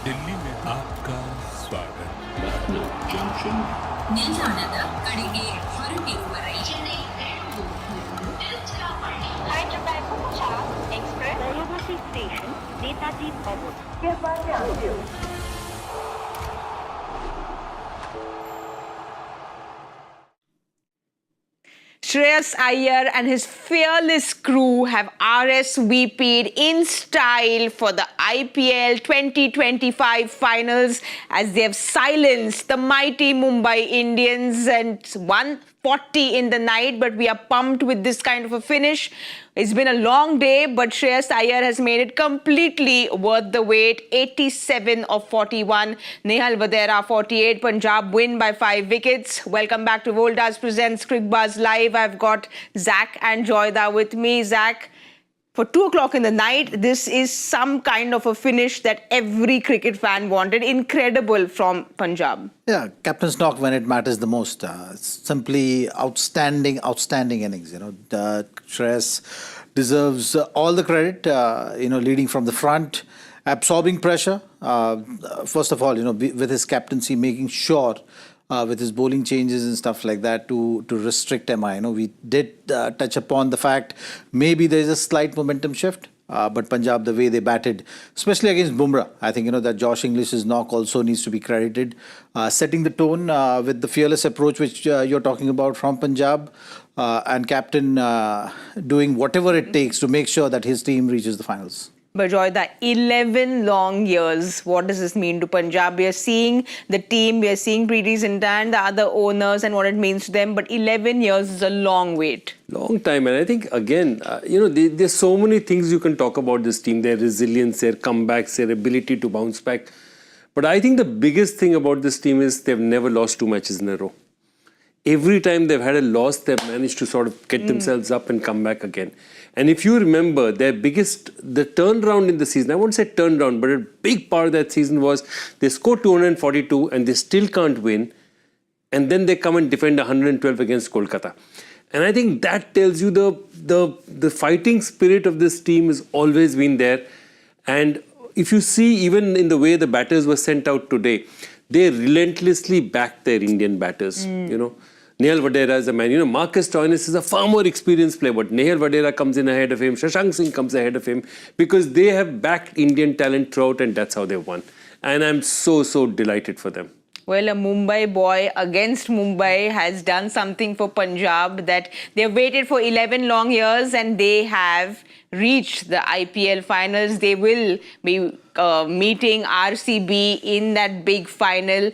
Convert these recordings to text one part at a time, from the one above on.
दिल्ली में आपका स्वागत. ನಿಲ್ದಾಣದ ಕಡೆಗೆ ಹೊರಟಿರುವರೆ Chennai Hyderabad Bumrah Express Railway Station Netaji Bhavan. Shreyas Iyer and his fearless crew have RSVP'd in style for the IPL 2025 finals as they have silenced the mighty Mumbai Indians and 140 in the night. But we are pumped with this kind of a finish. It's been a long day, but Shreyas Iyer has made it completely worth the wait. 87 of 41. Nehal Vadera 48. Punjab win by 5 wickets. Welcome back to Voltas presents Cricbuzz Live. I've got Zach and Joyda with me. Zach, for 2 o'clock in the night, this is some kind of a finish that every cricket fan wanted. Incredible from Punjab. Yeah, captain's knock when it matters the most. Simply outstanding innings. Shreyas deserves all the credit. Leading from the front, absorbing pressure. First of all, with his captaincy, making sure with his bowling changes and stuff like that to restrict MI. We did touch upon the fact maybe there is a slight momentum shift. But Punjab, the way they batted, especially against Bumrah, I think that Josh English's knock also needs to be credited. Setting the tone with the fearless approach which you're talking about from Punjab, and captain doing whatever it takes to make sure that his team reaches the finals. But Joy, the 11 long years, what does this mean to Punjab? We are seeing the team, we are seeing Preeti Zinta and the other owners and what it means to them. But 11 years is a long wait. Long time. And I think, again, there's so many things you can talk about this team. Their resilience, their comebacks, their ability to bounce back. But I think the biggest thing about this team is they've never lost 2 matches in a row. Every time they've had a loss, they've managed to sort of get themselves up and come back again. And if you remember, the turnaround in the season, I won't say turnaround, but a big part of that season was they scored 242 and they still can't win. And then they come and defend 112 against Kolkata. And I think that tells you the fighting spirit of this team has always been there. And if you see, even in the way the batters were sent out today, they relentlessly backed their Indian batters, Nehal Vadera is a man. Marcus Stoinis is a far more experienced player, but Nehal Vadera comes in ahead of him. Shashank Singh comes ahead of him because they have backed Indian talent throughout and that's how they won. And I'm so delighted for them. Well, a Mumbai boy against Mumbai has done something for Punjab that they've waited for 11 long years and they have reached the IPL finals. They will be meeting RCB in that big final.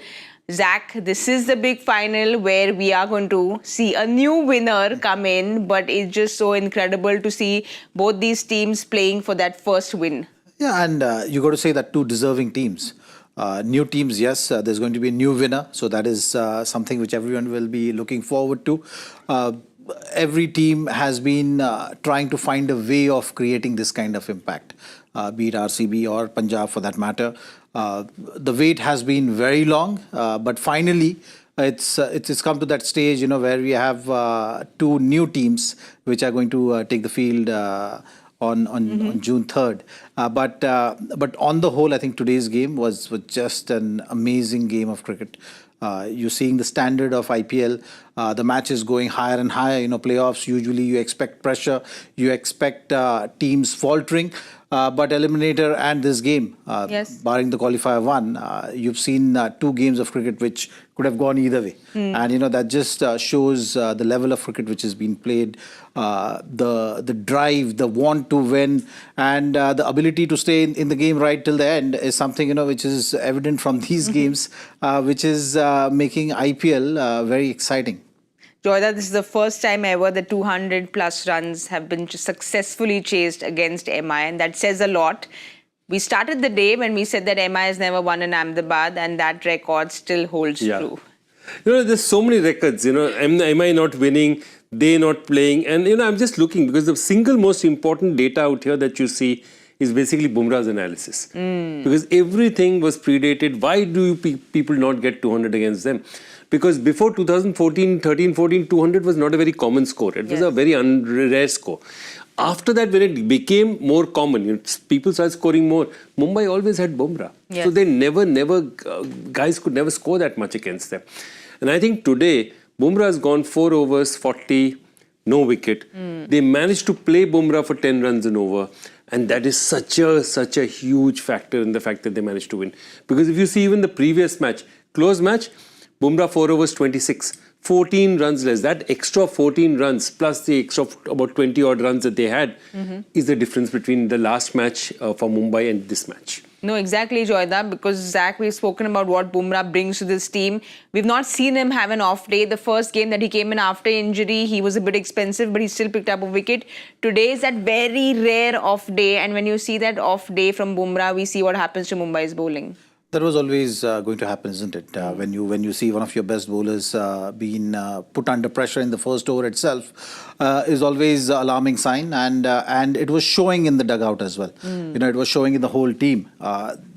Zach, this is the big final where we are going to see a new winner come in, but it's just so incredible to see both these teams playing for that first win. Yeah, and you got to say that 2 deserving teams. New teams, yes, there's going to be a new winner. So that is something which everyone will be looking forward to. Every team has been trying to find a way of creating this kind of impact, be it RCB or Punjab for that matter. The wait has been very long, but finally it's come to that stage, where we have 2 new teams which are going to take the field on June 3rd. But on the whole, I think today's game was just an amazing game of cricket. You're seeing the standard of IPL. The match is going higher and higher. Playoffs, usually you expect pressure. You expect teams faltering. But Eliminator and this game, barring the Qualifier 1, you've seen 2 games of cricket which could have gone either way. And, that just shows the level of cricket which has been played, the drive, the want to win, and the ability to stay in the game right till the end is something, which is evident from these games, which is making IPL very exciting. Joyda, this is the first time ever that 200 plus runs have been successfully chased against MI, and that says a lot. We started the day when we said that MI has never won in Ahmedabad, and that record still holds true. There's so many records, MI not winning, they not playing, and I'm just looking because the single most important data out here that you see is basically Bumrah's analysis. Because everything was predated. Why do people not get 200 against them? Because before 2014, 13-14, 200 was not a very common score. It was a very rare score. after that, when it became more common, people started scoring more. Mumbai always had Bumrah. Yes. So they guys could never score that much against them. And I think today, Bumrah has gone 4 overs, 40, no wicket. They managed to play Bumrah for 10 runs and over. And that is such a huge factor in the fact that they managed to win. Because if you see even the previous match, close match, Bumrah 4 overs, 26. 14 runs less. That extra 14 runs plus the extra about 20 odd runs that they had is the difference between the last match for Mumbai and this match. No, exactly, Joyda, because Zach, we've spoken about what Bumrah brings to this team. We've not seen him have an off day. The first game that he came in after injury, he was a bit expensive, but he still picked up a wicket. Today is that very rare off day, and when you see that off day from Bumrah, we see what happens to Mumbai's bowling. That was always going to happen, isn't it? When you see one of your best bowlers being put under pressure in the first over itself, is always an alarming sign, and it was showing in the dugout as well. It was showing in the whole team.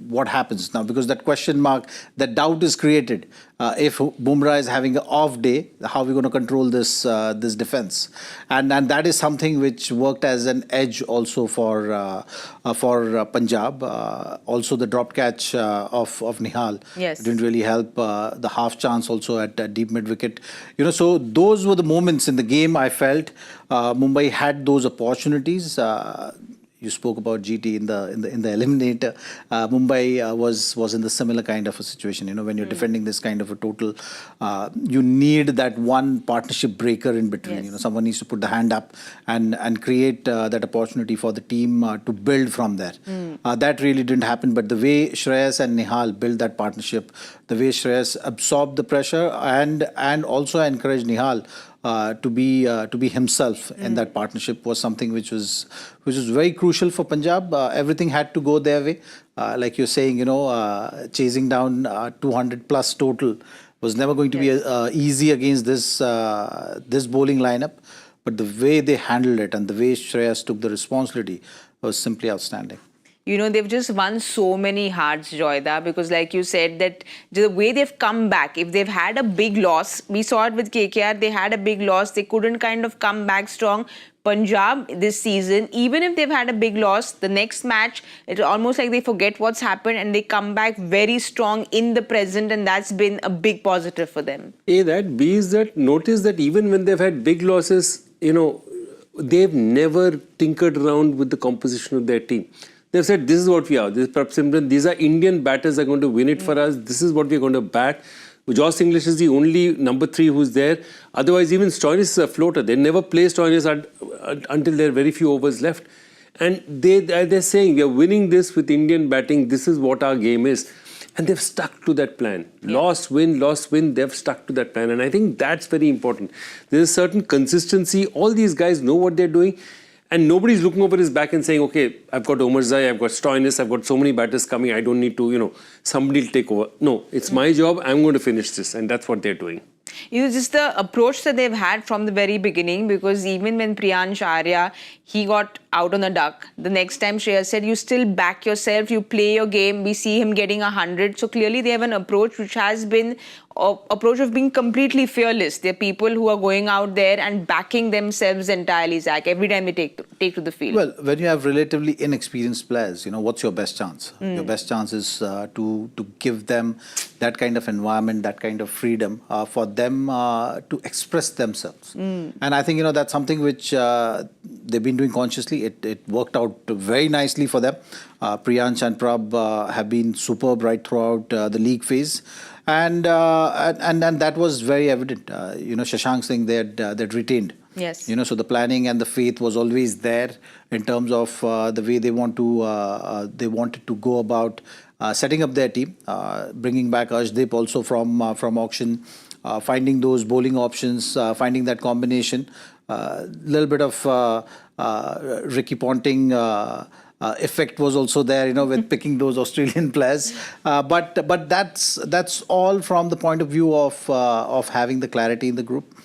What happens now? Because that question mark, that doubt is created. If Bumrah is having an off day, how are we going to control this defense? And that is something which worked as an edge also for Punjab. Also, the drop catch of Nihal didn't really help. The half chance also at deep mid wicket. So those were the moments in the game I felt Mumbai had those opportunities. You spoke about GT in the eliminator. Mumbai was in the similar kind of a situation. When you're defending this kind of a total, you need that one partnership breaker in between. Yes. Someone needs to put the hand up and create that opportunity for the team to build from there. That really didn't happen. But the way Shreyas and Nihal built that partnership, the way Shreyas absorbed the pressure and also encouraged Nihal to be himself in that partnership was something which was very crucial for Punjab. Everything had to go their way. Like you're saying, chasing down 200 plus total was never going to be easy against this bowling lineup. But the way they handled it and the way Shreyas took the responsibility was simply outstanding. They've just won so many hearts, Joyda, because like you said, that the way they've come back, if they've had a big loss, we saw it with KKR, they had a big loss, they couldn't kind of come back strong. Punjab this season, even if they've had a big loss, the next match, it's almost like they forget what's happened and they come back very strong in the present, and that's been a big positive for them. A, that. B is that, notice that even when they've had big losses, they've never tinkered around with the composition of their team. They've said, this is what we are. These are Indian batters that are going to win it for us. This is what we're going to bat. Josh English is the only number 3 who's there. Otherwise, even Stoinis is a floater. They never play Stoinis until there are very few overs left. And they're saying, we are winning this with Indian batting. This is what our game is. And they've stuck to that plan. Loss, win, they've stuck to that plan. And I think that's very important. There's a certain consistency. All these guys know what they're doing. And nobody's looking over his back and saying, okay, I've got Omarzai, I've got Stoinis, I've got so many batters coming, I don't need to, somebody will take over. No, it's my job, I'm going to finish this. And that's what they're doing. Just the approach that they've had from the very beginning, because even when Priyansh Arya, he got out on the duck, the next time Shreyas said, you still back yourself, you play your game, we see him getting 100. So clearly they have an approach which has been approach of being completely fearless. They're people who are going out there and backing themselves entirely, Zach, every time they take to the field. Well, when you have relatively inexperienced players, what's your best chance? Your best chance is to give them that kind of environment, that kind of freedom for them to express themselves. And I think, that's something which they've been doing consciously. It worked out very nicely for them. Priyansh and Prab have been superb right throughout the league phase. And that was very evident. Shashank Singh, they'd retained. Yes. So the planning and the faith was always there in terms of the way they wanted to go about setting up their team, bringing back Arshdeep also from auction, finding those bowling options, finding that combination, little bit of Ricky Ponting effect was also there, with picking those Australian players. But that's all from the point of view of having the clarity in the group,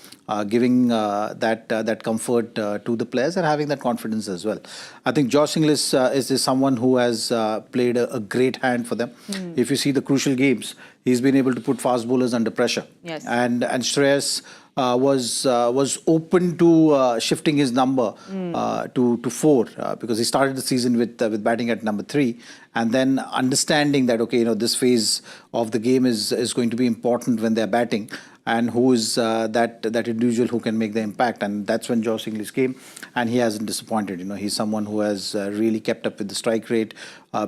giving that comfort to the players and having that confidence as well. I think Josh English is someone who has played a great hand for them. If you see the crucial games, he's been able to put fast bowlers under pressure. Yes. And Shreyas was open to shifting his number to 4 because he started the season with batting at number 3, and then understanding that this phase of the game is going to be important when they're batting, and who is that individual who can make the impact, and that's when Josh Inglis came, and he hasn't disappointed. He's someone who has really kept up with the strike rate,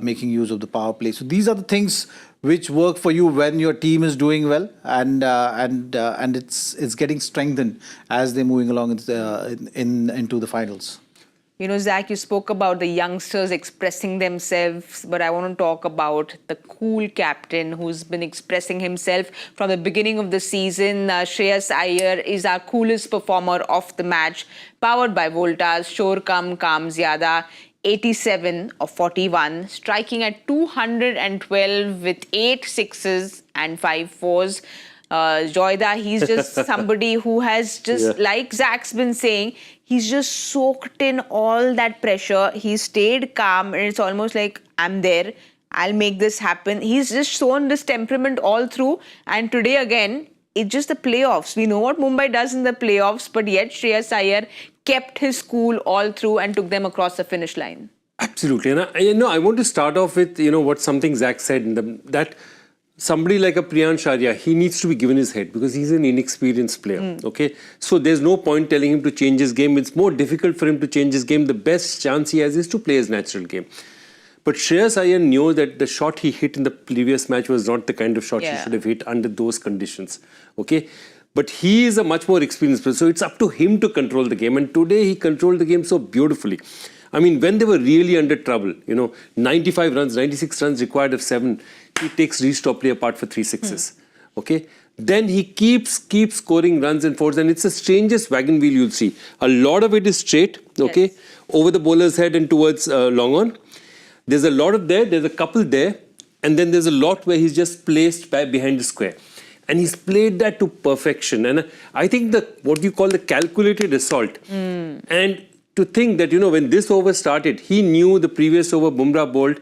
making use of the power play. So these are the things which work for you when your team is doing well, and it's getting strengthened as they're moving along into the finals. Zach, you spoke about the youngsters expressing themselves, but I want to talk about the cool captain who's been expressing himself from the beginning of the season. Shreyas Iyer is our coolest performer of the match, powered by Voltas, Shor Kam Kam Zyada, 87 of 41, striking at 212 with 8 sixes and 5 fours. Joyda, he's just somebody who has just, like Zach's been saying, he's just soaked in all that pressure. He stayed calm, and it's almost like, I'm there, I'll make this happen. He's just shown this temperament all through. And today again, it's just the playoffs. We know what Mumbai does in the playoffs, but yet Shreyas Iyer kept his cool all through and took them across the finish line. Absolutely. And I want to start off with, what something Zach said, that somebody like a Priyansh Arya, he needs to be given his head because he's an inexperienced player, okay? So there's no point telling him to change his game. It's more difficult for him to change his game. The best chance he has is to play his natural game. But Shreyas Iyer knew that the shot he hit in the previous match was not the kind of shot he should have hit under those conditions, okay? But he is a much more experienced player, so it's up to him to control the game. And today he controlled the game so beautifully. I mean, when they were really under trouble, 95 runs, 96 runs required of 7, he takes Reece Topley apart for 3 sixes. Okay? Then he keeps scoring runs and fours, and it's the strangest wagon wheel you'll see. A lot of it is straight, okay, over the bowler's head and towards long on. There's a lot of there's a couple there, and then there's a lot where he's just placed behind the square. And he's played that to perfection. And I think what you call the calculated assault. And to think that, when this over started, he knew the previous over Bumrah bowled,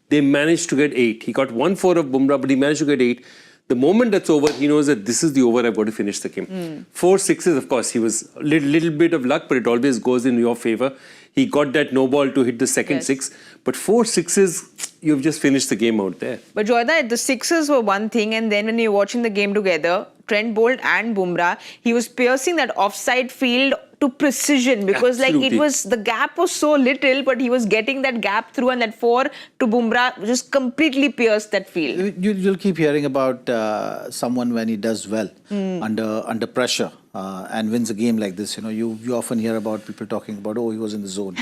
they managed to get 8. He got 1-4 of Bumrah, but he managed to get 8. The moment that's over, he knows that this is the over, I've got to finish the game. 4 sixes, of course, he was a little bit of luck, but it always goes in your favour. He got that no ball to hit the second 6. But 4 sixes, you've just finished the game out there. But Joyda, the sixes were one thing, and then when you're watching the game together, Trent bowled and Bumrah, he was piercing that offside field to precision because the gap was so little, but he was getting that gap through, and that 4 to Bumrah just completely pierced that field. You'll keep hearing about someone when he does well under pressure and wins a game like this. You often hear about people talking about, he was in the zone,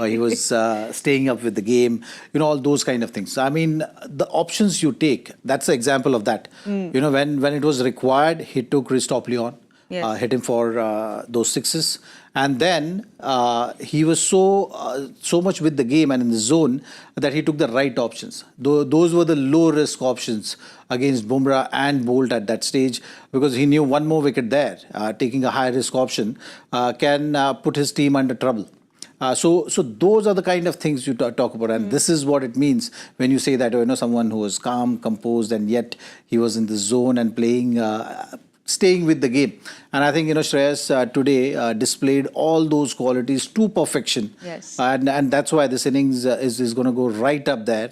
or he was staying up with the game, all those kind of things. I mean, the options you take, that's an example of that. When it was required, he took Reece Topley on. Hit him for those sixes, and then he was so much with the game and in the zone that he took the right options. Those were the low risk options against Bumrah and Bolt at that stage, because he knew one more wicket there, taking a high risk option can put his team under trouble. So those are the kind of things you talk about, and this is what it means when you say that someone who was calm, composed, and yet he was in the zone and playing. Staying with the game. And I think, Shreyas today displayed all those qualities to perfection. Yes. And that's why this innings is going to go right up there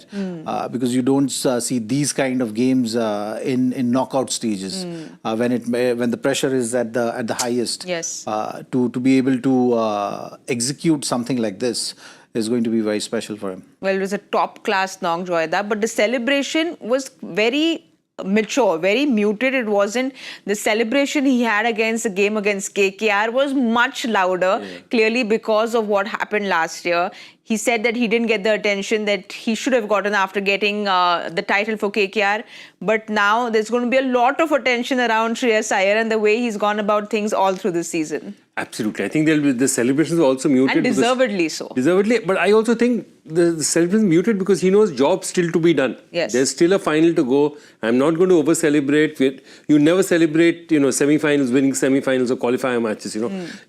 because you don't see these kind of games in knockout stages when the pressure is at the highest. Yes. To be able to execute something like this is going to be very special for him. Well, it was a top-class knock, Joyda, but the celebration was very mature, very muted. It wasn't the celebration he had against the game against KKR was much louder, clearly because of what happened last year. He said that he didn't get the attention that he should have gotten after getting the title for KKR. But now there's going to be a lot of attention around Shreyas Iyer and the way he's gone about things all through the season. Absolutely. I think the celebrations are also muted. And deservedly so. Deservedly. But I also think the celebration is muted because he knows job's still to be done. Yes. There's still a final to go. I'm not going to over-celebrate. You never celebrate, semi-finals, winning semi-finals or qualifier matches,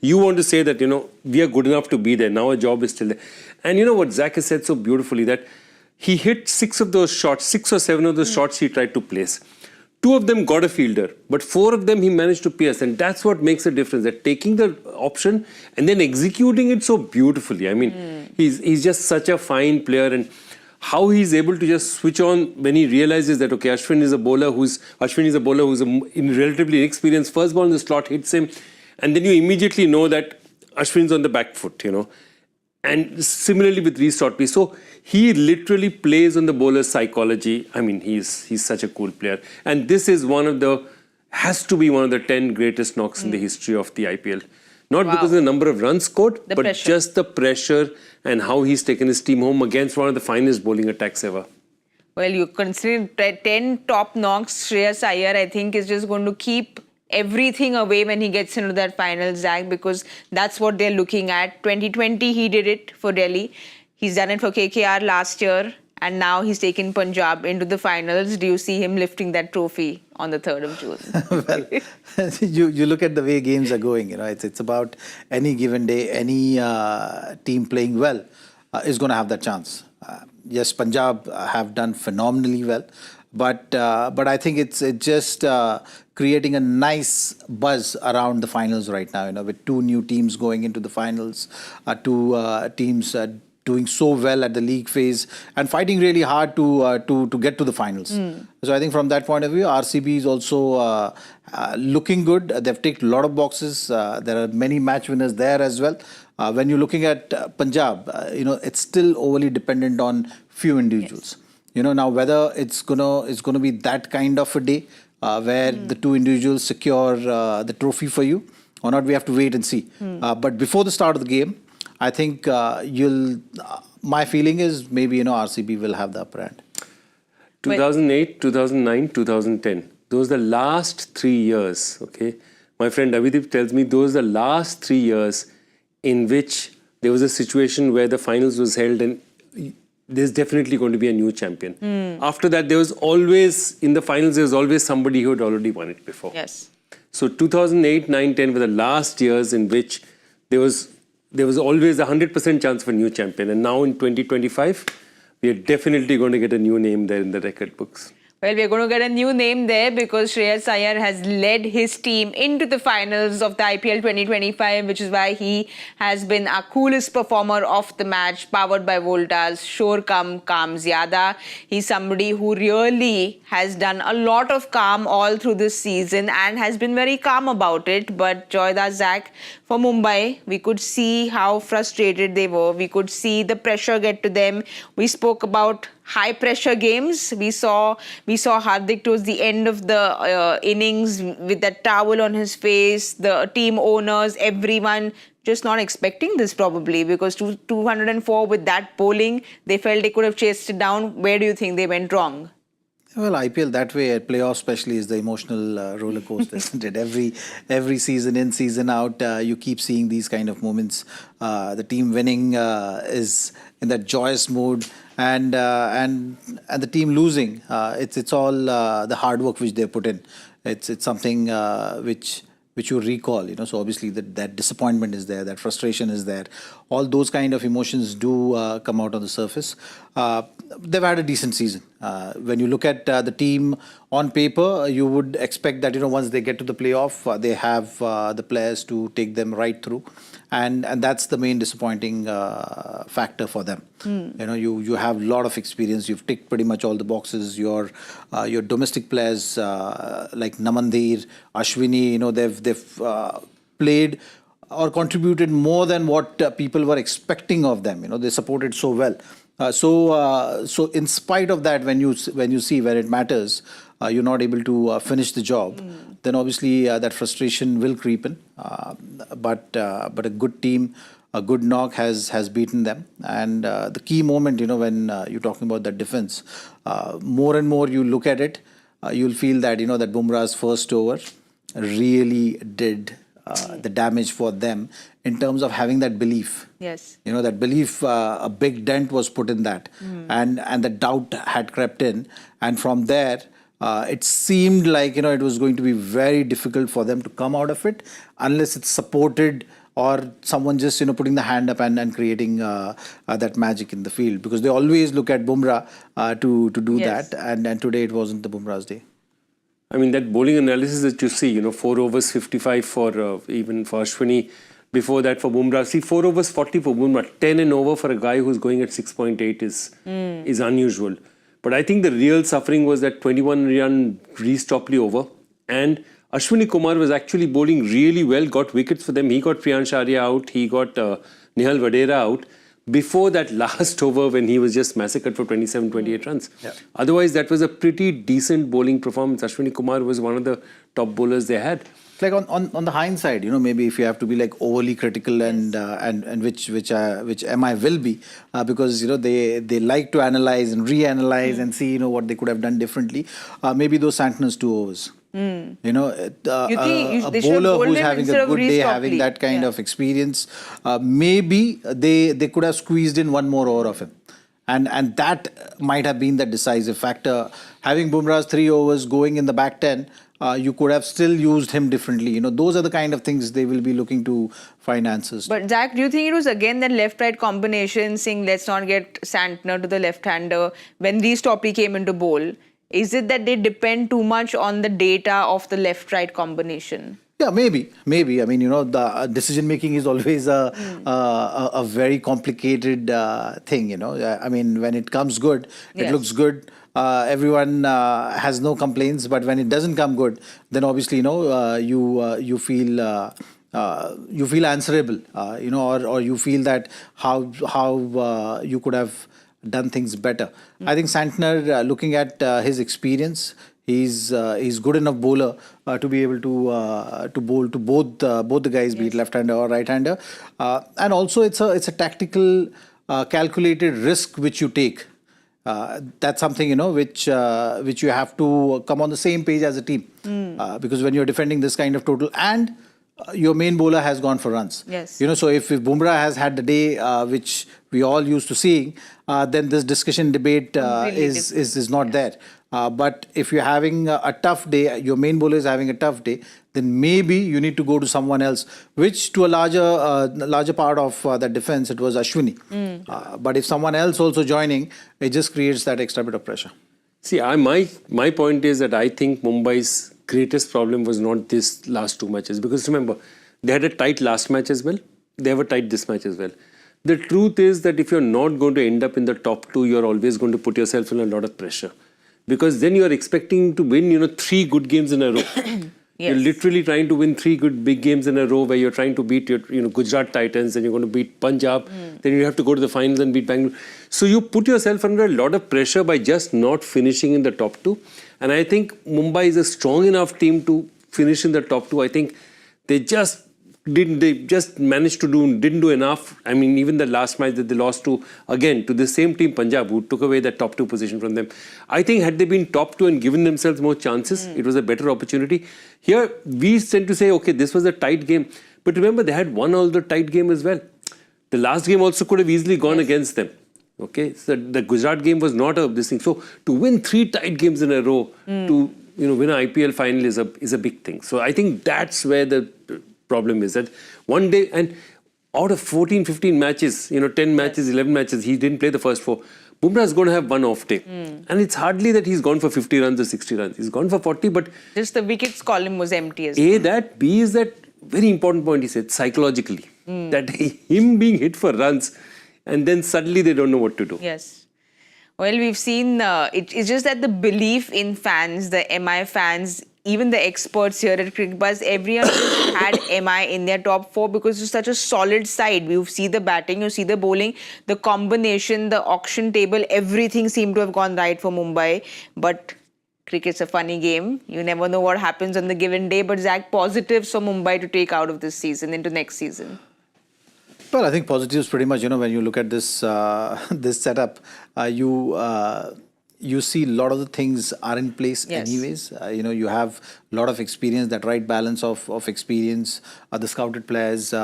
You want to say that, we are good enough to be there. Now our job is still there. And what Zach has said so beautifully, that he hit 6 of those shots, 6 or 7 of those shots he tried to place. 2 of them got a fielder, but 4 of them he managed to pierce, and that's what makes a difference. That taking the option and then executing it so beautifully. I mean, he's just such a fine player, and how he's able to just switch on when he realizes that okay, Ashwin is a bowler who's relatively inexperienced. First ball in the slot hits him, and then you immediately know that Ashwin's on the back foot, you know. And similarly with restart play. So he literally plays on the bowler's psychology. I mean, he's such a cool player. And this is has to be one of the 10 greatest knocks in the history of the IPL. Not because of the number of runs scored, but pressure. Just the pressure and how he's taken his team home against one of the finest bowling attacks ever. Well, you consider 10 top knocks. Shreyas Iyer, I think, is just going to keep everything away when he gets into that final, Zach, because that's what they're looking at. 2020, he did it for Delhi. He's done it for KKR last year, and now he's taken Punjab into the finals. Do you see him lifting that trophy on the 3rd of June? Well, you look at the way games are going. You know, it's about any given day, any team playing well is going to have that chance. Yes, Punjab have done phenomenally well. But I think it's just creating a nice buzz around the finals right now. You know, with 2 new teams going into the finals, 2 teams doing so well at the league phase and fighting really hard to get to the finals. So I think from that point of view, RCB is also looking good. They've ticked a lot of boxes. There are many match winners there as well. When you're looking at Punjab, you know, it's still overly dependent on few individuals. Yes. You know, now whether it's gonna be that kind of a day where the 2 individuals secure the trophy for you or not, we have to wait and see. But before the start of the game, I think my feeling is maybe, you know, RCB will have the upper hand. 2008, 2009, 2010. Those are the last 3 years, okay? My friend Abhidip tells me those are the last 3 years in which there was a situation where the finals was held and there's definitely going to be a new champion. After that, there was always, in the finals, there was always somebody who had already won it before. Yes. So 2008, 9, 10 were the last years in which there was always a 100% chance for a new champion. And now in 2025, we are definitely going to get a new name there in the record books. Well, we're going to get a new name there because Shreyas Iyer has led his team into the finals of the IPL 2025, which is why he has been our coolest performer of the match, powered by Voltas. Shor Kam, Calm Zyada. He's somebody who really has done a lot of calm all through this season and has been very calm about it. But Joyda, Zach, for Mumbai, we could see how frustrated they were. We could see the pressure get to them. We spoke about high pressure games. We saw Hardik towards the end of the innings with that towel on his face, the team owners, everyone just not expecting this probably, because 204 with that bowling, they felt they could have chased it down. Where do you think they went wrong? Well, IPL that way, playoffs especially, is the emotional roller coaster, isn't it? Every season in, season out, you keep seeing these kind of moments. The team winning is in that joyous mood, and the team losing. It's all the hard work which they put in. It's something which you recall, you know. So obviously that disappointment is there, that frustration is there. All those kind of emotions do come out on the surface. They've had a decent season. When you look at the team on paper, you would expect that, you know, once they get to the playoff, they have the players to take them right through. And that's the main disappointing factor for them. You know, you have a lot of experience. You've ticked pretty much all the boxes. Your domestic players like Namandir, Ashwini, you know, they've played or contributed more than what people were expecting of them. You know, they supported so well. So in spite of that, when you see where it matters, you're not able to finish the job, then obviously that frustration will creep in. But a good team, a good knock has beaten them. And the key moment, you know, when you're talking about that defense, more and more you look at it, you'll feel that, you know, that Bumrah's first over really did the damage for them in terms of having that belief. Yes. You know, that belief, a big dent was put in that. And the doubt had crept in. And from there, it seemed like, you know, it was going to be very difficult for them to come out of it unless it's supported or someone just, you know, putting the hand up and creating that magic in the field. Because they always look at Bumrah to do that. And today it wasn't the Bumrah's day. I mean, that bowling analysis that you see, 4 overs 55 for even for Ashwini. Before that for Bumrah. See, 4 overs 40 for Bumrah. 10 and over for a guy who's going at 6.8 is unusual. But I think the real suffering was that 21-run Reece Topley over. And Ashwini Kumar was actually bowling really well, got wickets for them. He got Priyansh Arya out. He got Nihal Vadera out. Before that last over when he was just massacred for 27, 28 runs. Yeah. Otherwise, that was a pretty decent bowling performance. Ashwini Kumar was one of the top bowlers they had. Like on the hindsight, maybe if you have to be like overly critical and which MI will be, because they like to analyze and reanalyze and see what they could have done differently. Maybe those Santner's 2 overs. A bowler who's having a good day, having that kind of experience, maybe they could have squeezed in one more over of him. And that might have been the decisive factor. Having Bumrah's 3 overs going in the back 10, you could have still used him differently. Those are the kind of things they will be looking to find answers to. But Zach, do you think it was again that left-right combination, saying let's not get Santner to the left-hander when Reece Topley came into bowl? Is it that they depend too much on the data of the left-right combination? Yeah, maybe. I mean, the decision making is always a very complicated thing. I mean, when it comes good, it looks good. Everyone has no complaints, but when it doesn't come good, then obviously you feel answerable, or you feel that how you could have done things better. I think Santner, looking at his experience, he's good enough bowler to be able to bowl to both the guys, be it left-hander or right-hander, and also it's a tactical, calculated risk which you take. That's something which you have to come on the same page as a team, because when you're defending this kind of total and your main bowler has gone for runs. Yes. So if Bumrah has had the day which we all used to seeing, then this discussion debate is not there. But if you're having a tough day, your main bowler is having a tough day, then maybe you need to go to someone else, which to a larger part of that defense, it was Ashwini. But if someone else also joining, it just creates that extra bit of pressure. See, my point is that I think Mumbai's greatest problem was not this last 2 matches, because remember, they had a tight last match as well. They have a tight this match as well. The truth is that if you're not going to end up in the top 2, you're always going to put yourself in a lot of pressure, because then you're expecting to win 3 good games in a row. You're literally trying to win 3 good big games in a row, where you're trying to beat your Gujarat Titans, and you're going to beat Punjab, then you have to go to the finals and beat Bangalore. So you put yourself under a lot of pressure by just not finishing in the top 2. And I think Mumbai is a strong enough team to finish in the top 2. I think they just managed to didn't do enough. I mean, even the last match that they lost to the same team, Punjab, who took away that top 2 position from them. I think had they been top 2 and given themselves more chances, it was a better opportunity. Here, we tend to say, okay, this was a tight game. But remember, they had won all the tight game as well. The last game also could have easily gone against them. Okay, so the Gujarat game was not this thing. So to win 3 tight games in a row, to win an IPL final is a big thing. So I think that's where the problem is, that one day, and out of 14, 15 matches, 10 matches, 11 matches, he didn't play the first 4. Bumrah is going to have one off day. And it's hardly that he's gone for 50 runs or 60 runs. He's gone for 40, but just the wickets column was empty as well. A, that. B is that very important point he said, psychologically. That him being hit for runs, and then suddenly they don't know what to do. Yes. Well, we've seen, it's just that the belief in fans, the MI fans, even the experts here at Cricbuzz, everyone had MI in their top 4 because it's such a solid side. You see the batting, you see the bowling, the combination, the auction table, everything seemed to have gone right for Mumbai. But cricket's a funny game. You never know what happens on the given day. But Zach, positives for Mumbai to take out of this season into next season? Well, I think positives pretty much, when you look at this this setup, you see a lot of the things are in place anyways. You have a lot of experience, that right balance of experience, the scouted players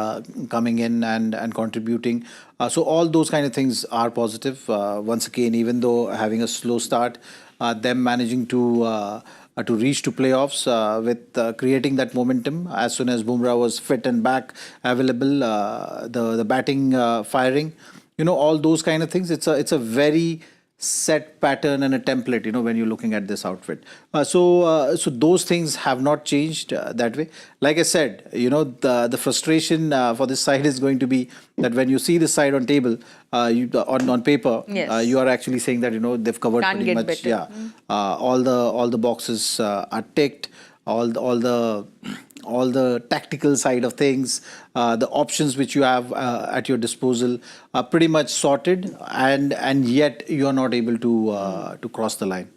coming in and contributing. So all those kind of things are positive. Once again, even though having a slow start, them managing to reach to playoffs with creating that momentum as soon as Bumrah was fit and back available, the batting firing, all those kind of things. It's a very set pattern and a template, when you're looking at this outfit. So those things have not changed that way. Like I said, the frustration for this side is going to be that when you see this side on table, on paper, Yes. you are actually saying that, they've covered Can't pretty get much. better. Yeah. All the boxes are ticked. All the tactical side of things, the options which you have at your disposal are pretty much sorted, and yet you are not able to cross the line.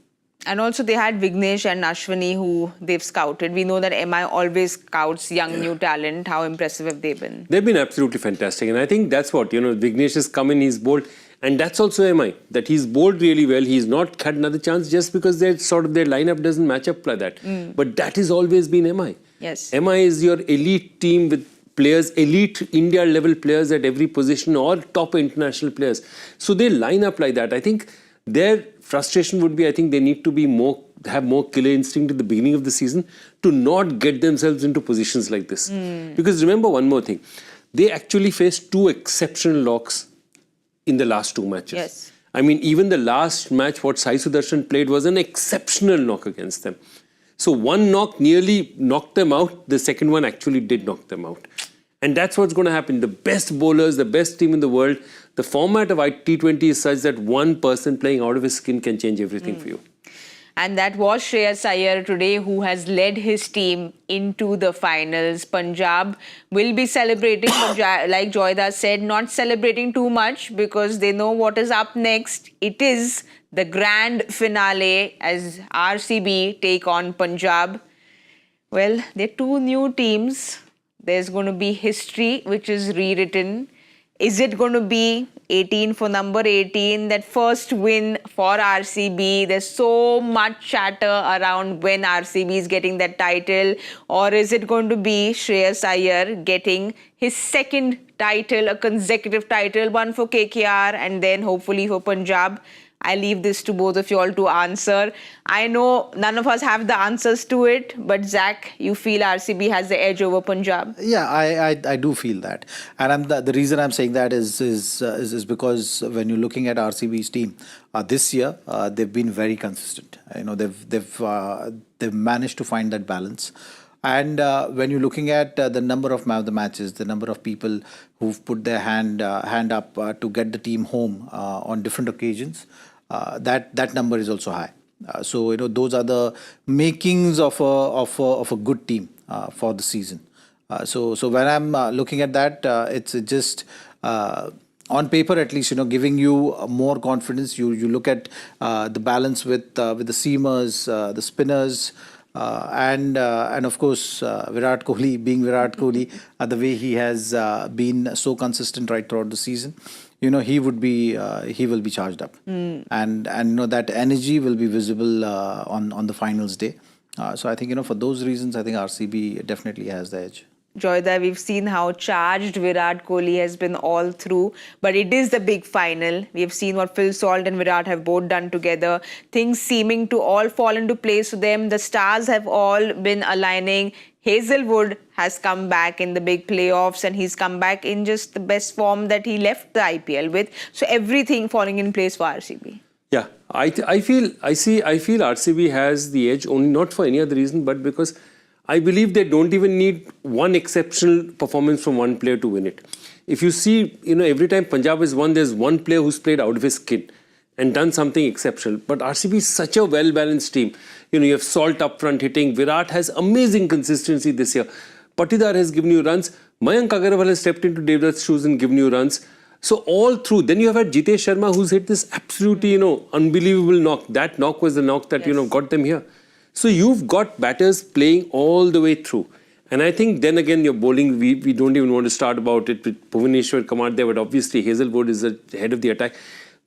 And also they had Vignesh and Ashwini who they've scouted. We know that MI always scouts young new talent. How impressive have they been? They've been absolutely fantastic. And I think that's what, Vignesh has come in, he's bowled. And that's also MI, that he's bowled really well. He's not had another chance just because their lineup doesn't match up like that. But that has always been MI. Yes. MI is your elite team with players, elite India level players at every position or top international players. So they line up like that. I think their frustration would be, I think they need to have more killer instinct at the beginning of the season to not get themselves into positions like this. Because remember one more thing, they actually faced 2 exceptional knocks in the last 2 matches. Yes. I mean, even the last match, what Sai Sudarshan played was an exceptional knock against them. So one knock nearly knocked them out. The second one actually did knock them out. And that's what's going to happen. The best bowlers, the best team in the world, the format of T20 is such that one person playing out of his skin can change everything for you. And that was Shreyas Iyer today, who has led his team into the finals. Punjab will be celebrating, but like Joyda said, not celebrating too much because they know what is up next. It is the grand finale as RCB take on Punjab. Well, they're 2 new teams. There's going to be history which is rewritten. Is it going to be 18 for number 18, that first win for RCB? There's so much chatter around when RCB is getting that title. Or is it going to be Shreyas Iyer getting his second title, a consecutive title, one for KKR and then hopefully for Punjab? I leave this to both of you all to answer. I know none of us have the answers to it, but Zach, you feel RCB has the edge over Punjab? Yeah, I do feel that, and the reason I'm saying that is because when you're looking at RCB's team this year, they've been very consistent. They've managed to find that balance. And when you're looking at the number of the matches, the number of people who've put their hand up to get the team home on different occasions, that number is also high. So those are the makings of a good team for the season. So when I'm looking at that, it's just on paper at least, giving you more confidence. You look at the balance with the seamers, the spinners. And of course, Virat Kohli being Virat Kohli, the way he has been so consistent right throughout the season, he will be charged up, and that energy will be visible on the finals day. So I think for those reasons, I think RCB definitely has the edge. Joyda, we've seen how charged Virat Kohli has been all through, but it is the big final. We've seen what Phil Salt and Virat have both done together. Things seeming to all fall into place for them. The stars have all been aligning. Hazelwood has come back in the big playoffs, and he's come back in just the best form that he left the IPL with. So everything falling in place for RCB. Yeah, I feel RCB has the edge, only not for any other reason, but because I believe they don't even need one exceptional performance from one player to win it. If you see, every time Punjab has won, there's one player who's played out of his skin and done something exceptional. But RCB is such a well-balanced team. You have Salt up front hitting. Virat has amazing consistency this year. Patidar has given you runs. Mayank Agarwal has stepped into Devdutt's shoes and given you runs. So all through, then you have had Jitesh Sharma who's hit this absolutely, unbelievable knock. That knock was the knock that, got them here. So you've got batters playing all the way through. And I think then again, your bowling, we don't even want to start about it with Bhuvaneshwar come out there, but obviously Hazelwood is the head of the attack.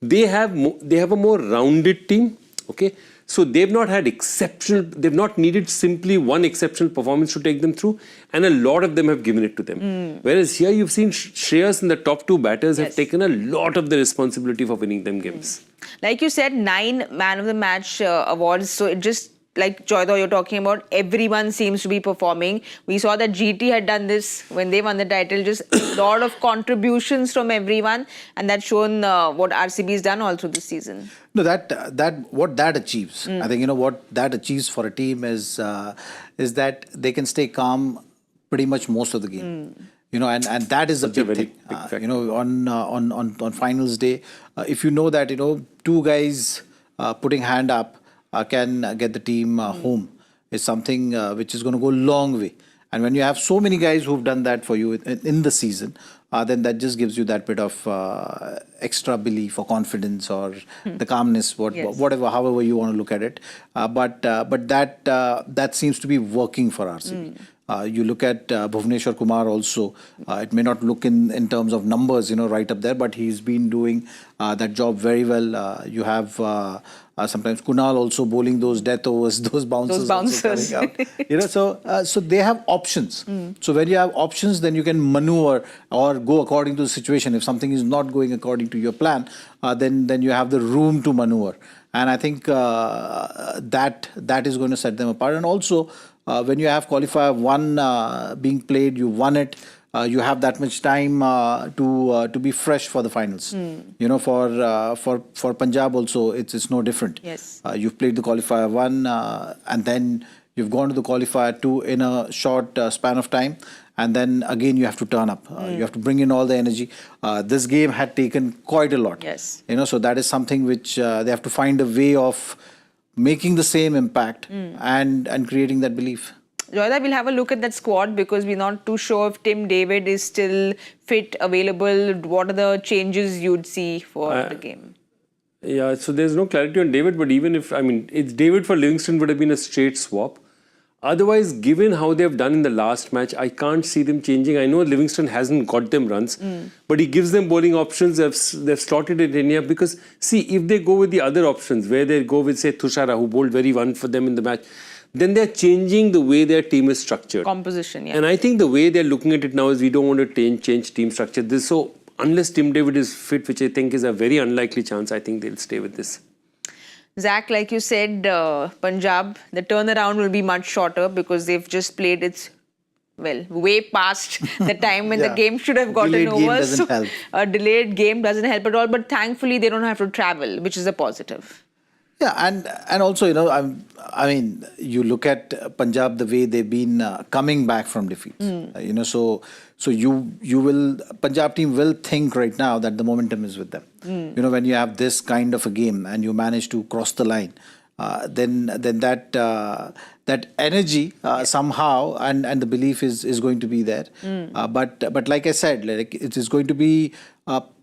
They have a more rounded team, okay? So they've not needed simply one exceptional performance to take them through, and a lot of them have given it to them. Whereas here you've seen Shreyas and the top 2 batters have taken a lot of the responsibility for winning them games. Like you said, 9 Man of the Match awards, so it just like Joyda, you're talking about, everyone seems to be performing. We saw that GT had done this when they won the title, just a lot of contributions from everyone, and that's shown what RCB's done all through this season. No, what that achieves, I think, what that achieves for a team is that they can stay calm pretty much most of the game. And that is a big thing. On finals day, if you know that, two guys putting hand up can get the team home is something which is going to go a long way. And when you have so many guys who've done that for you in the season, then that just gives you that bit of extra belief or confidence or the calmness, whatever, however you want to look at it. But that seems to be working for RCB. You look at Bhuvneshwar Kumar also. It may not look in terms of numbers, right up there, but he's been doing that job very well. You have sometimes Kunal also bowling those death overs, those bouncers. Also coming out. So they have options. So when you have options, then you can maneuver or go according to the situation. If something is not going according to your plan, then you have the room to maneuver. And I think that is going to set them apart. And also, when you have Qualifier 1 being played, you won it. You have that much time to be fresh for the finals. For Punjab also, it's no different. Yes. You've played the Qualifier 1 and then you've gone to the Qualifier 2 in a short span of time. And then again, you have to turn up. You have to bring in all the energy. This game had taken quite a lot. Yes. So that is something which they have to find a way of making the same impact and creating that belief. Joyda, we'll have a look at that squad because we're not too sure if Tim David is still fit, available. What are the changes you'd see for the game? Yeah, so there's no clarity on David, but even if, it's David for Livingston would have been a straight swap. Otherwise, given how they've done in the last match, I can't see them changing. I know Livingston hasn't got them runs, but he gives them bowling options. They've slotted it in here because, see, if they go with the other options, where they go with, say, Thushara, who bowled very well for them in the match, then they're changing the way their team is structured. Composition, yeah. And I think the way they're looking at it now is we don't want to change team structure. So unless Tim David is fit, which I think is a very unlikely chance, I think they'll stay with this. Zach, like you said, Punjab, the turnaround will be much shorter because they've just played way past the time when the game should have gotten delayed over. Game doesn't help. A delayed game doesn't help at all, but thankfully they don't have to travel, which is a positive. Yeah, and also, you look at Punjab, the way they've been coming back from defeats. So you will, Punjab team will think right now that the momentum is with them. When you have this kind of a game and you manage to cross the line, then that energy somehow and the belief is going to be there. But like I said, it is going to be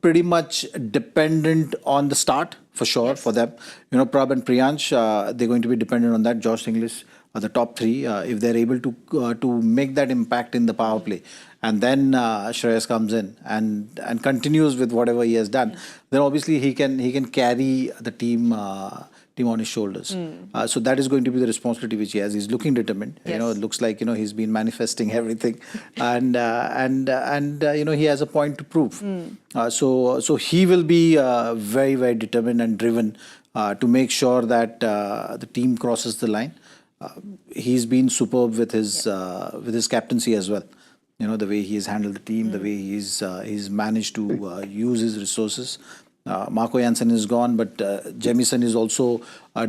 pretty much dependent on the start for sure for them. Prab and Priyansh, they're going to be dependent on that. Josh Inglis are the top three. If they're able to make that impact in the power play, and then Shreyas comes in and continues with whatever he has done, then obviously he can carry the team on his shoulders. So that is going to be the responsibility which he has. He's looking determined. Yes. It looks like he's been manifesting everything, and he has a point to prove. So he will be very, very determined and driven to make sure that the team crosses the line. He's been superb with his captaincy as well. The way he has handled the team, the way he's managed to use his resources. Marco Jansen is gone, but Jamieson is also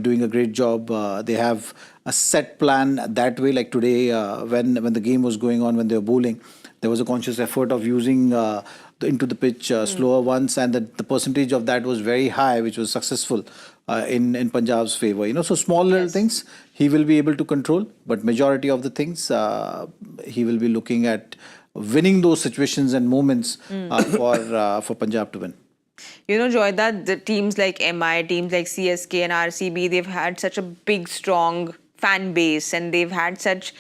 doing a great job. They have a set plan that way. Like today, when the game was going on, when they were bowling, there was a conscious effort of using into the pitch slower ones, and the percentage of that was very high, which was successful in Punjab's favour. So small little things he will be able to control, but majority of the things he will be looking at winning those situations and moments for Punjab to win. Joy, that the teams like MI, teams like CSK and RCB, they've had such a big, strong fan base, and they've had such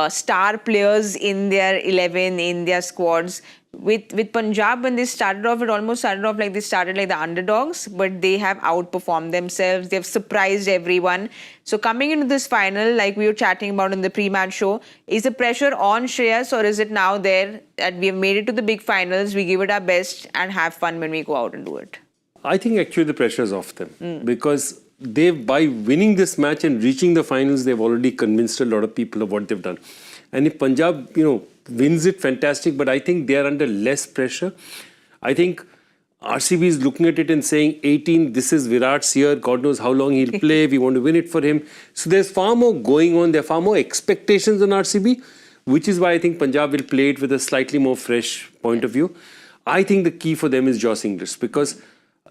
star players in their 11, in their squads. With Punjab, when they started off, it almost started off like they started like the underdogs, but they have outperformed themselves. They've surprised everyone. So coming into this final, like we were chatting about in the pre-match show, is the pressure on Shreyas, or is it now there that we have made it to the big finals, we give it our best and have fun when we go out and do it? I think actually the pressure is off them because by winning this match and reaching the finals, they've already convinced a lot of people of what they've done. And if Punjab, wins it, fantastic. But I think they are under less pressure. I think RCB is looking at it and saying, 18, this is Virat's year. God knows how long he'll play. We want to win it for him. So there's far more going on. There are far more expectations on RCB, which is why I think Punjab will play it with a slightly more fresh point of view. I think the key for them is Joss English because,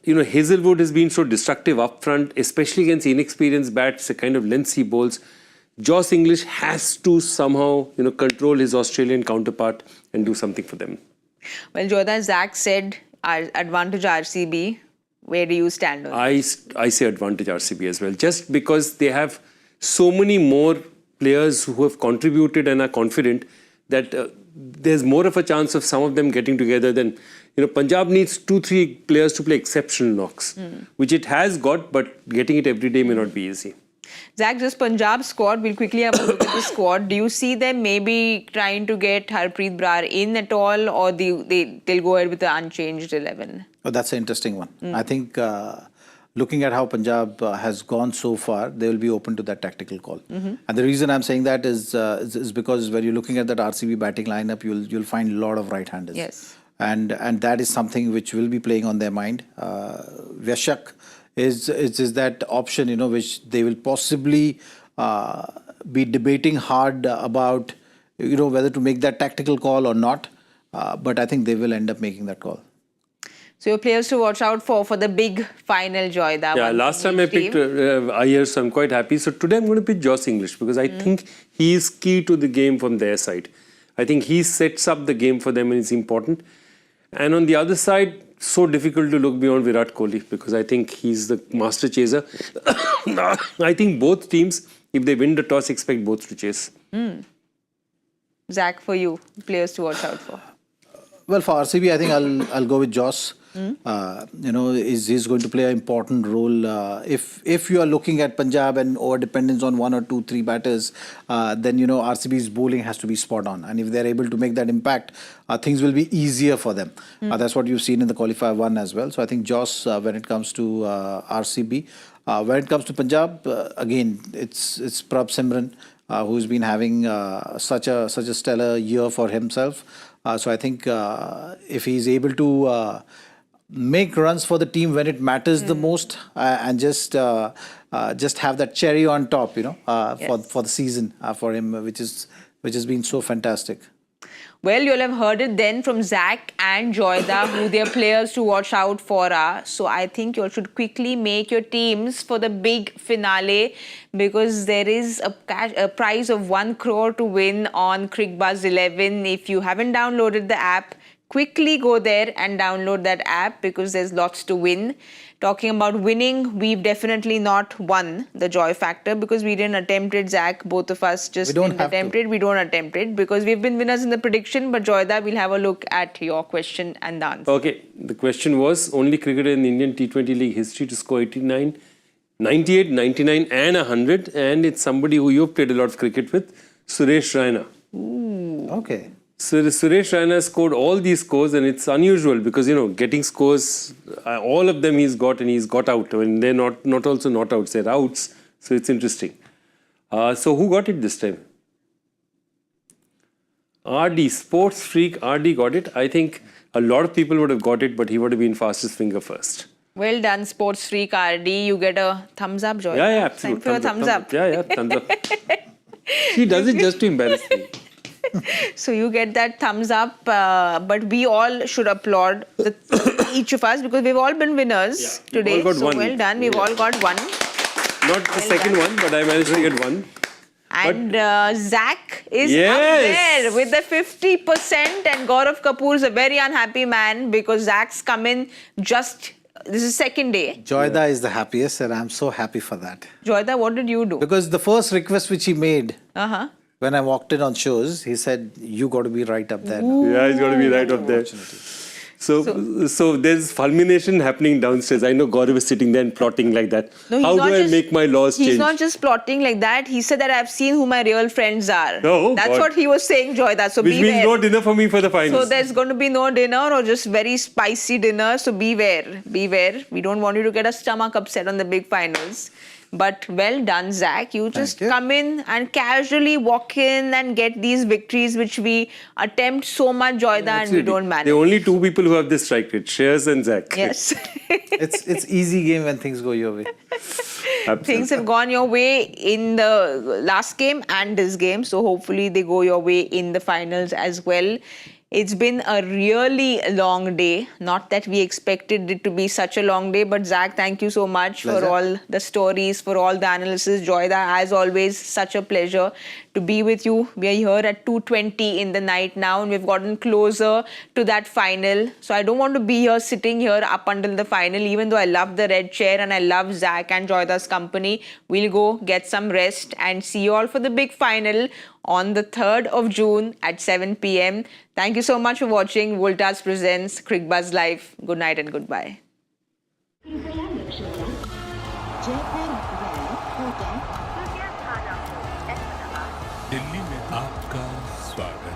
Hazelwood has been so destructive up front, especially against inexperienced bats, the kind of lengths he bowls. Joss English has to somehow, control his Australian counterpart and do something for them. Well, Joyda, Zach said advantage RCB. Where do you stand on I say advantage RCB as well, just because they have so many more players who have contributed and are confident that there's more of a chance of some of them getting together than, Punjab needs 2-3 players to play exceptional knocks, which it has got, but getting it every day may not be easy. Zach, just Punjab squad, we'll quickly have a look at the squad. Do you see them maybe trying to get Harpreet Brar in at all, or they'll go ahead with the unchanged 11? Oh, that's an interesting one. I think looking at how Punjab has gone so far, they will be open to that tactical call. And the reason I'm saying that is because when you're looking at that RCB batting lineup, you'll find a lot of right-handers. Yes. And that is something which will be playing on their mind. Vyashak is that option, which they will possibly be debating hard about, whether to make that tactical call or not. But I think they will end up making that call. So your players to watch out for the big final, Joyda. Yeah, last time I picked Iyer, so I'm quite happy. So today I'm going to pick Joss English because I think he is key to the game from their side. I think he sets up the game for them and it's important. And on the other side, so difficult to look beyond Virat Kohli because I think he's the master chaser. I think both teams, if they win the toss, expect both to chase. Zach, for you, players to watch out for. Well, for RCB, I think I'll go with Joss. He's going to play an important role. If you are looking at Punjab and over dependence on 1 or 2, 3 batters, then RCB's bowling has to be spot on. And if they're able to make that impact, things will be easier for them. That's what you've seen in the Qualifier 1 as well. So I think Joss, when it comes to RCB, when it comes to Punjab, again, it's Prabh Simran, who's been having such a stellar year for himself. So I think if he's able to make runs for the team when it matters the most, and just have that cherry on top, for the season for him, which has been so fantastic. Well, you'll have heard it then from Zach and Joyda, who their players to watch out for are. So I think you should quickly make your teams for the big finale because there is a prize of 1 crore to win on Cricbuzz 11. If you haven't downloaded the app, quickly go there and download that app because there's lots to win. Talking about winning, we've definitely not won the Joy Factor because we didn't attempt it, Zach. Both of us just didn't attempt it. We don't attempt it because we've been winners in the prediction. But Joyda, we'll have a look at your question and the answer. Okay, the question was only cricketer in the Indian T20 League history to score 89, 98, 99 and 100. And it's somebody who you've played a lot of cricket with, Suresh Raina. Ooh. Okay. So Suresh Raina scored all these scores and it's unusual because, getting scores, all of them he's got and he's got out. I mean, they're not also not outs, they're outs. So it's interesting. So who got it this time? RD, Sports Freak RD got it. I think a lot of people would have got it, but he would have been fastest finger first. Well done, Sports Freak RD. You get a thumbs up, Joy. Yeah, absolutely. Time for a thumbs up. Yeah, thumbs up. He does it just to embarrass me. So you get that thumbs up, but we all should applaud each of us because we've all been winners today. All got so one. Well done. We've all got one. Not the second one, but I managed to get one. And Zach is up there with the 50%, and Gaurav Kapoor is a very unhappy man because Zach's come in this is second day. Joyda is the happiest and I'm so happy for that. Joyda, what did you do? Because the first request which he made, when I walked in on shows, he said, you got to be right up there. Yeah, he's got to be right up there. So there's fulmination happening downstairs. I know Gaurav is sitting there and plotting like that. No, he's How not do I just- make my laws change? He's not just plotting like that. He said that I've seen who my real friends are. Oh, That's God. what he was saying, Joyda. So Which beware. means no dinner for me for the finals. So there's going to be no dinner or just very spicy dinner. So beware. Beware. We don't want you to get a stomach upset on the big finals. But well done, Zach. You just you. come in and casually walk in and get these victories which we attempt so much, Joyda, and we don't manage. There are only two people who have this strike rate, Shreyas and Zach. Yes. It's easy game when things go your way. Things have gone your way in the last game and this game. So hopefully they go your way in the finals as well. It's been a really long day. Not that we expected it to be such a long day, but Zach, thank you so much for Pleasure. all the stories, for all the analysis. Joyda, as always, such a pleasure to be with you. We are here at 2:20 in the night now, and we've gotten closer to that final. So I don't want to be here sitting here up until the final, even though I love the red chair and I love Zach and Joyda's company. We'll go get some rest and see you all for the big final on the 3rd of June at 7 p.m. Thank you so much for watching Voltas presents Cricbuzz Live. Good night and goodbye. Delhi में आपका स्वागत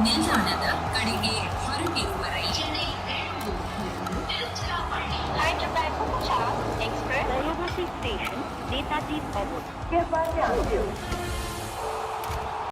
ನಿಲ್ದಾಣದ ಕಡೆಗೆ ಹೊರಟಿರುವವರೇ Chennai Hyderabad Punjab Express Railway Station Netaji Obot. Cricbuzz